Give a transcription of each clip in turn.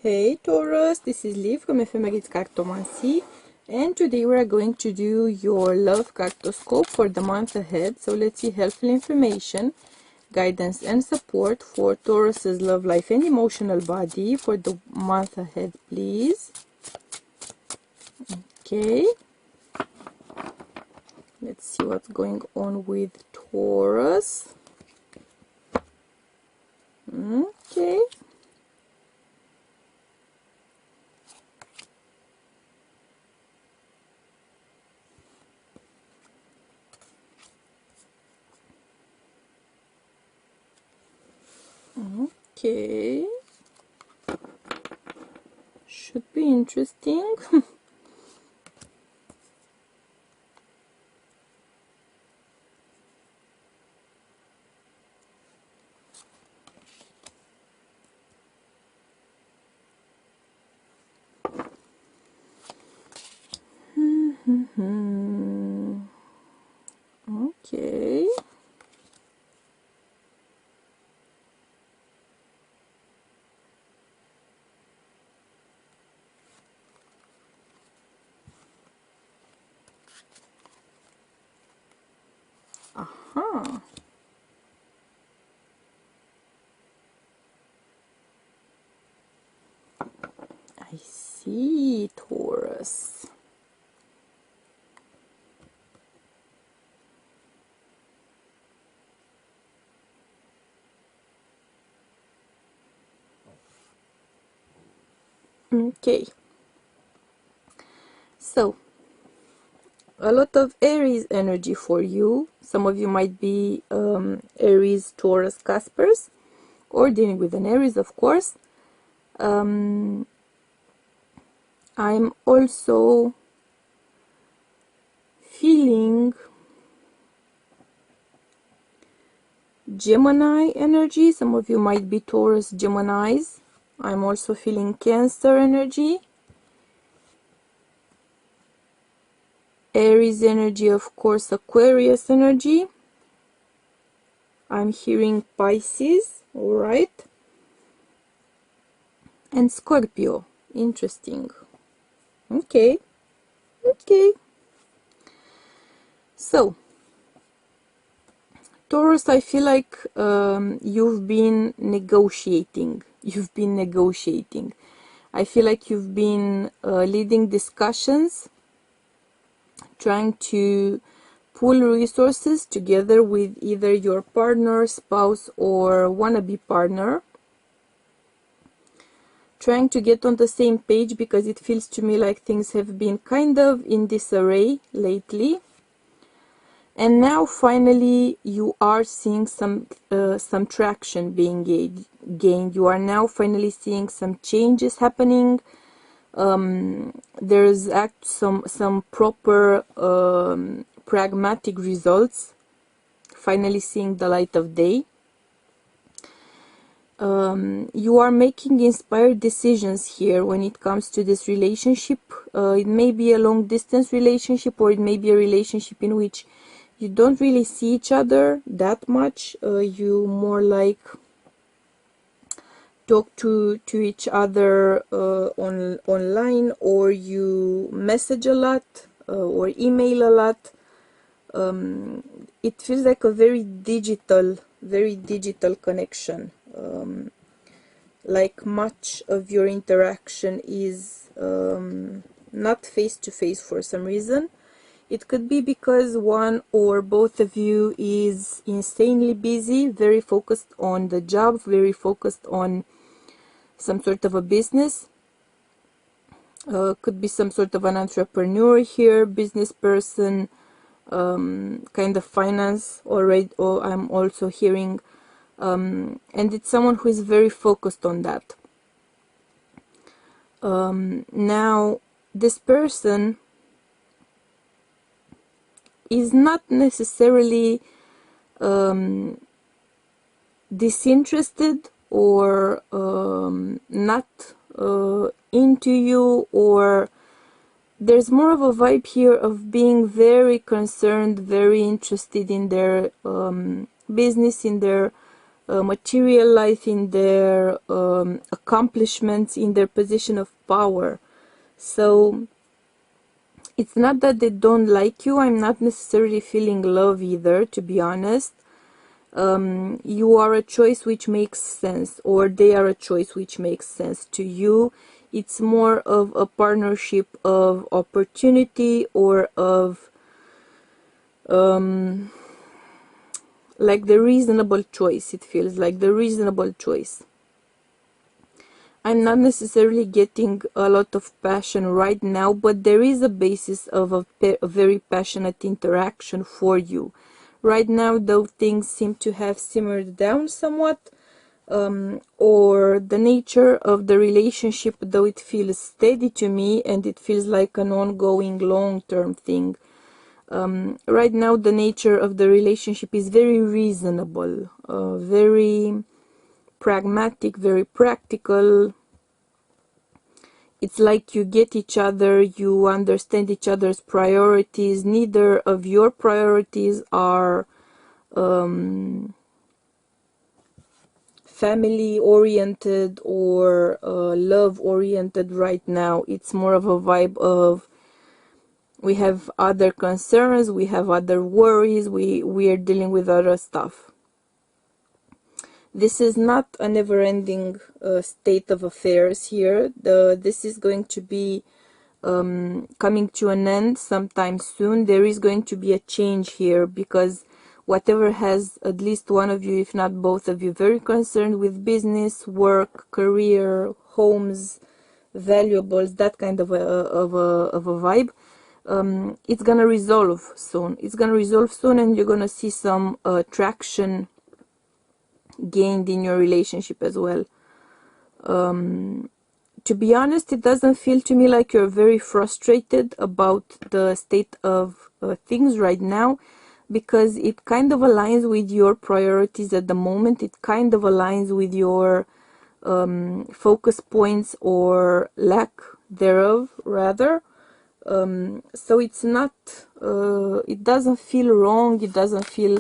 Hey Taurus, this is Liv from Ephemeris Cartomancy, and today we are going to do your love cartoscope for the month ahead. So let's see helpful information, guidance and support for Taurus's love life and emotional body for the month ahead, please. Okay, let's see what's going on with Taurus. Okay. Okay, should be interesting. Okay. Aha. I see, Taurus. Okay. So, a lot of Aries energy for you. Some of you might be Aries, Taurus, Caspers, or dealing with an Aries, of course. I'm also feeling Gemini energy. Some of you might be Taurus, Geminis. I'm also feeling Cancer energy. Aries energy, of course, Aquarius energy. I'm hearing Pisces, all right. And Scorpio, interesting. Okay, okay. So, Taurus, I feel like you've been negotiating. You've been negotiating. I feel like you've been leading discussions, trying to pool resources together with either your partner, spouse, or wannabe partner. Trying to get on the same page, because it feels to me like things have been kind of in disarray lately. And now finally you are seeing some traction being gained. You are now finally seeing some changes happening. There's some proper pragmatic results finally seeing the light of day. You are making inspired decisions here when it comes to this relationship. It may be a long distance relationship, or it may be a relationship in which you don't really see each other that much. You more like talk to each other online, or you message a lot, or email a lot. It feels like a very digital connection. Like much of your interaction is not face to face for some reason. It could be because one or both of you is insanely busy, very focused on the job, very focused on some sort of a business. Could be some sort of an entrepreneur here, business person, kind of finance already, or I'm also hearing, and it's someone who is very focused on that. Now, this person is not necessarily disinterested, or not into you, or there's more of a vibe here of being very concerned, very interested in their business, in their material life, in their accomplishments, in their position of power. So it's not that they don't like you. I'm not necessarily feeling love either, to be honest. You are a choice which makes sense, or they are a choice which makes sense to you. It's more of a partnership of opportunity, or of like the reasonable choice. It feels like the reasonable choice. I'm not necessarily getting a lot of passion right now, but there is a basis of a very passionate interaction for you. Right now, though, things seem to have simmered down somewhat, or the nature of the relationship, though it feels steady to me and it feels like an ongoing long-term thing. Right now, the nature of the relationship is very reasonable, very pragmatic, very practical. It's like you get each other, you understand each other's priorities. Neither of your priorities are family oriented or love oriented right now. It's more of a vibe of, we have other concerns, we have other worries, we are dealing with other stuff. This is not a never-ending state of affairs here. This is going to be coming to an end sometime soon. There is going to be a change here, because whatever has at least one of you, if not both of you, very concerned with business, work, career, homes, valuables, that kind of a vibe, it's gonna resolve soon. It's gonna resolve soon, and you're gonna see some traction gained in your relationship as well. To be honest, it doesn't feel to me like you're very frustrated about the state of things right now, because it kind of aligns with your priorities at the moment. It kind of aligns with your focus points, or lack thereof, rather. So it's not, it doesn't feel wrong, it doesn't feel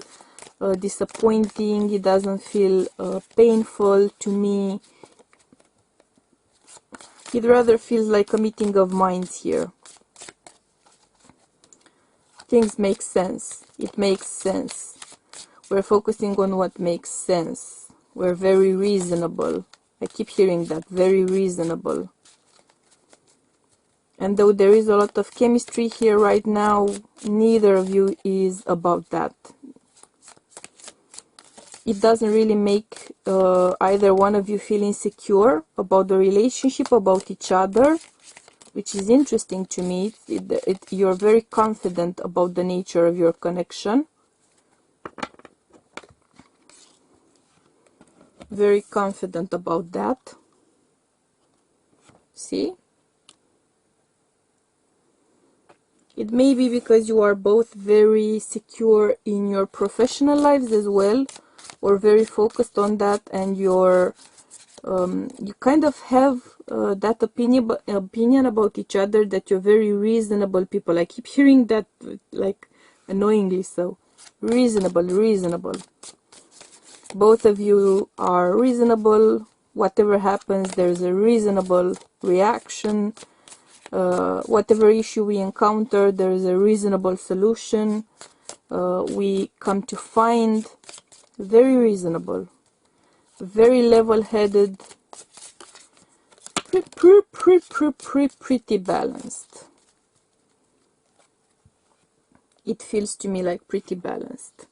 disappointing, it doesn't feel painful to me. It rather feels like a meeting of minds here. Things make sense. It makes sense. We're focusing on what makes sense. We're very reasonable. I keep hearing that, very reasonable. And though there is a lot of chemistry here right now, neither of you is about that. It doesn't really make either one of you feel insecure about the relationship, about each other, which is interesting to me. You're very confident about the nature of your connection. Very confident about that. See? It may be because you are both very secure in your professional lives as well, or very focused on that, and you're you kind of have that opinion about each other, that you're very reasonable people. I keep hearing that, like, annoyingly so. Reasonable. Both of you are reasonable. Whatever happens, there's a reasonable reaction. Whatever issue we encounter, there is a reasonable solution. We come to find. Very reasonable, very level-headed, pretty balanced. It feels to me like pretty balanced.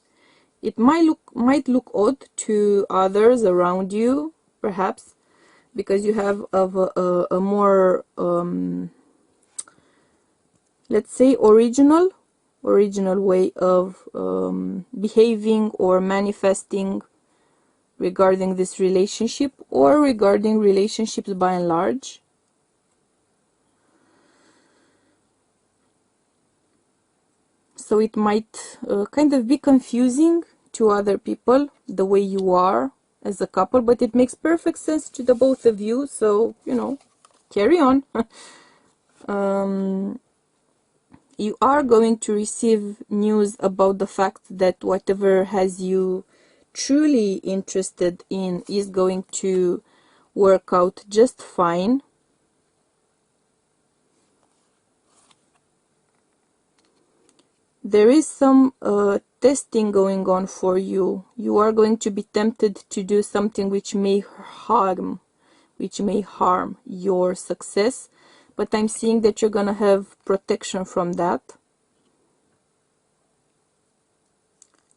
It might look odd to others around you, perhaps, because you have a more let's say original way of behaving or manifesting regarding this relationship, or regarding relationships by and large. So it might kind of be confusing to other people, the way you are as a couple, but it makes perfect sense to the both of you, so, you know, carry on. You are going to receive news about the fact that whatever has you truly interested in is going to work out just fine. There is some testing going on for you. You are going to be tempted to do something which may harm your success, but I'm seeing that you're gonna have protection from that.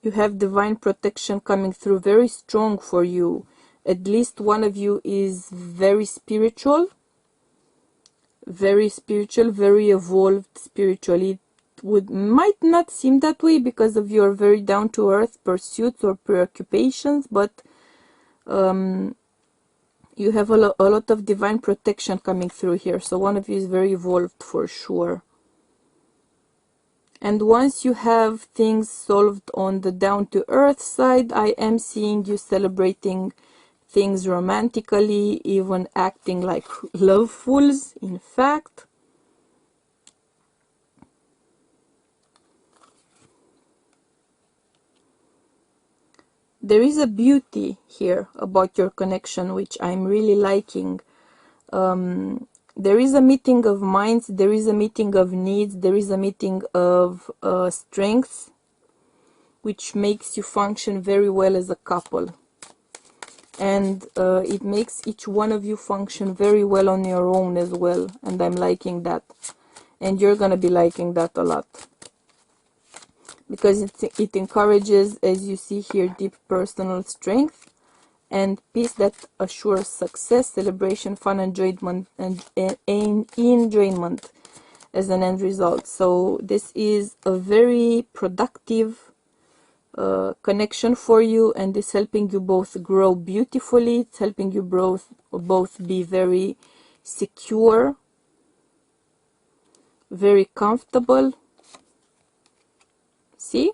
You have divine protection coming through very strong for you. At least one of you is very spiritual, very evolved spiritually. Might not seem that way because of your very down-to-earth pursuits or preoccupations, but you have a lot of divine protection coming through here. So one of you is very evolved for sure. And once you have things solved on the down-to-earth side, I am seeing you celebrating things romantically, even acting like lovefuls, in fact. There is a beauty here about your connection, which I'm really liking. There is a meeting of minds, there is a meeting of needs, there is a meeting of strengths, which makes you function very well as a couple. And it makes each one of you function very well on your own as well. And I'm liking that. And you're going to be liking that a lot. Because it encourages, as you see here, deep personal strength and peace that assures success, celebration, fun, enjoyment, and enjoyment as an end result. So this is a very productive connection for you, and it's helping you both grow beautifully. It's helping you both be very secure, very comfortable. See?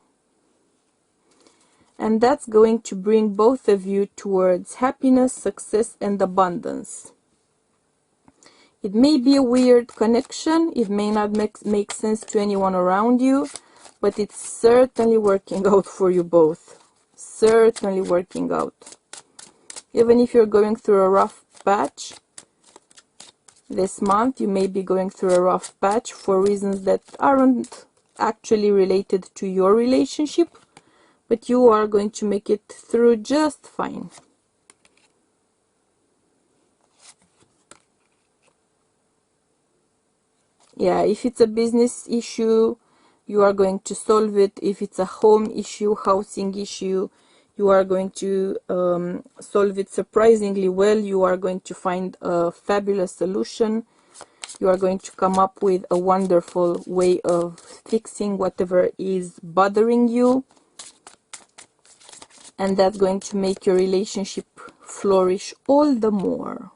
And that's going to bring both of you towards happiness, success, and abundance. It may be a weird connection, it may not make sense to anyone around you, but it's certainly working out for you both. Certainly working out. Even if you're going through a rough patch this month, you may be going through a rough patch for reasons that aren't actually related to your relationship, but you are going to make it through just fine. Yeah, if it's a business issue, you are going to solve it. If it's a home issue, housing issue, you are going to solve it surprisingly well. You are going to find a fabulous solution. You are going to come up with a wonderful way of fixing whatever is bothering you. And that's going to make your relationship flourish all the more.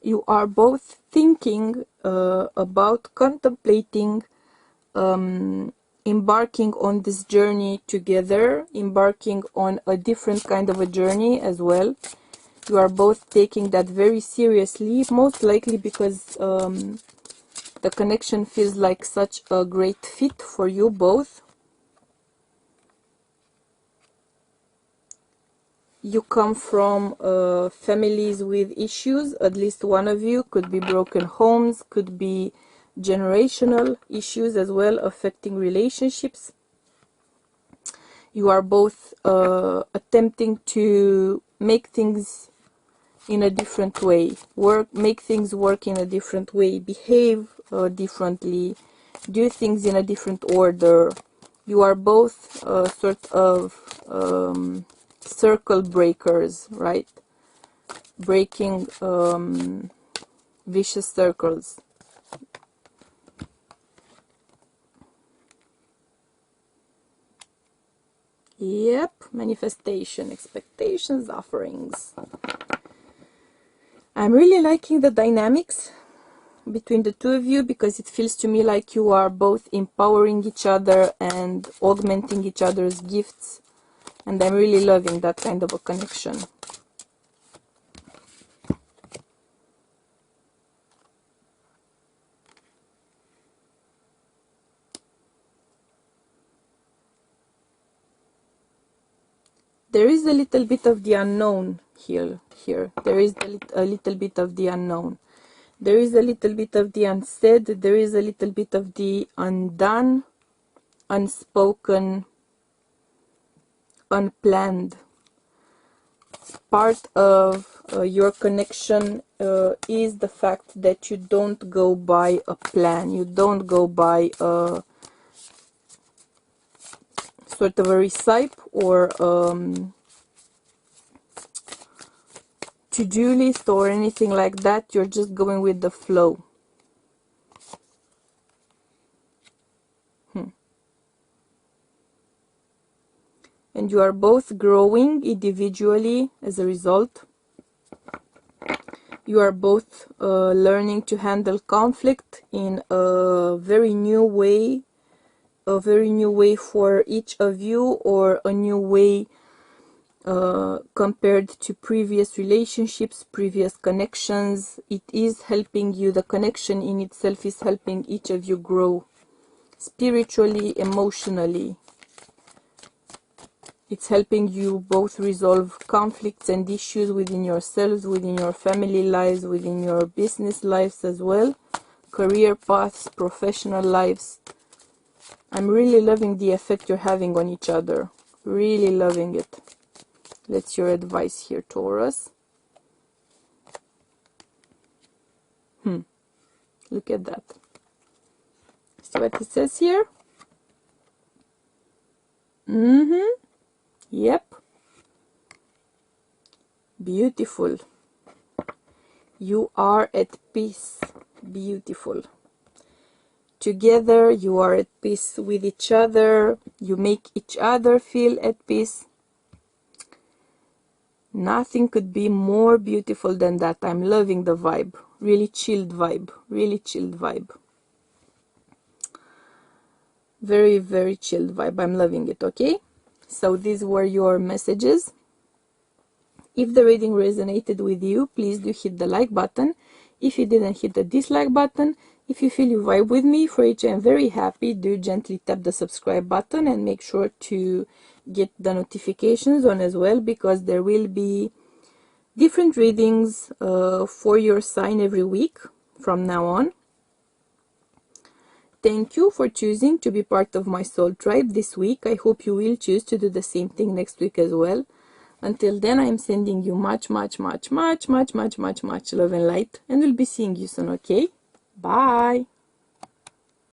You are both thinking about contemplating embarking on this journey together, embarking on a different kind of a journey as well. You are both taking that very seriously, most likely because the connection feels like such a great fit for you both. You come from families with issues. At least one of you could be broken homes, could be generational issues as well affecting relationships. You are both attempting to make things in a different way, make things work in a different way, behave differently, do things in a different order. You are both sort of circle breakers, right? Breaking vicious circles. Yep, manifestation, expectations, offerings. I'm really liking the dynamics. between the two of you, because it feels to me like you are both empowering each other and augmenting each other's gifts, and I'm really loving that kind of a connection. There is a little bit of the unknown here. There is a little bit of the unknown. There is a little bit of the unsaid. There is a little bit of the undone, unspoken, unplanned. Part of your connection is the fact that you don't go by a plan. You don't go by a sort of a recipe or to-do list or anything like that. You're just going with the flow. And you are both growing individually as a result. You are both learning to handle conflict in a very new way, for each of you, or a new way compared to previous relationships, previous connections. It is helping you. The connection in itself is helping each of you grow spiritually, emotionally. It's helping you both resolve conflicts and issues within yourselves, within your family lives, within your business lives as well, career paths, professional lives. I'm really loving the effect you're having on each other. Really loving it. That's your advice here, Taurus. Look at that. See what it says here? Yep. Beautiful. You are at peace. Beautiful. Together you are at peace with each other. You make each other feel at peace. Nothing could be more beautiful than that. I'm loving the vibe. Really chilled vibe. Really chilled vibe. Very, very chilled vibe. I'm loving it, okay? So these were your messages. If the reading resonated with you, please do hit the like button. If you didn't, hit the dislike button. If you feel you vibe with me, for which I'm very happy, do gently tap the subscribe button and make sure to get the notifications on as well, because there will be different readings for your sign every week from now on. Thank you for choosing to be part of my soul tribe this week. I hope you will choose to do the same thing next week as well. Until then, I am sending you much, much, much, much, much, much, much, much love and light, and we'll be seeing you soon, okay? Bye!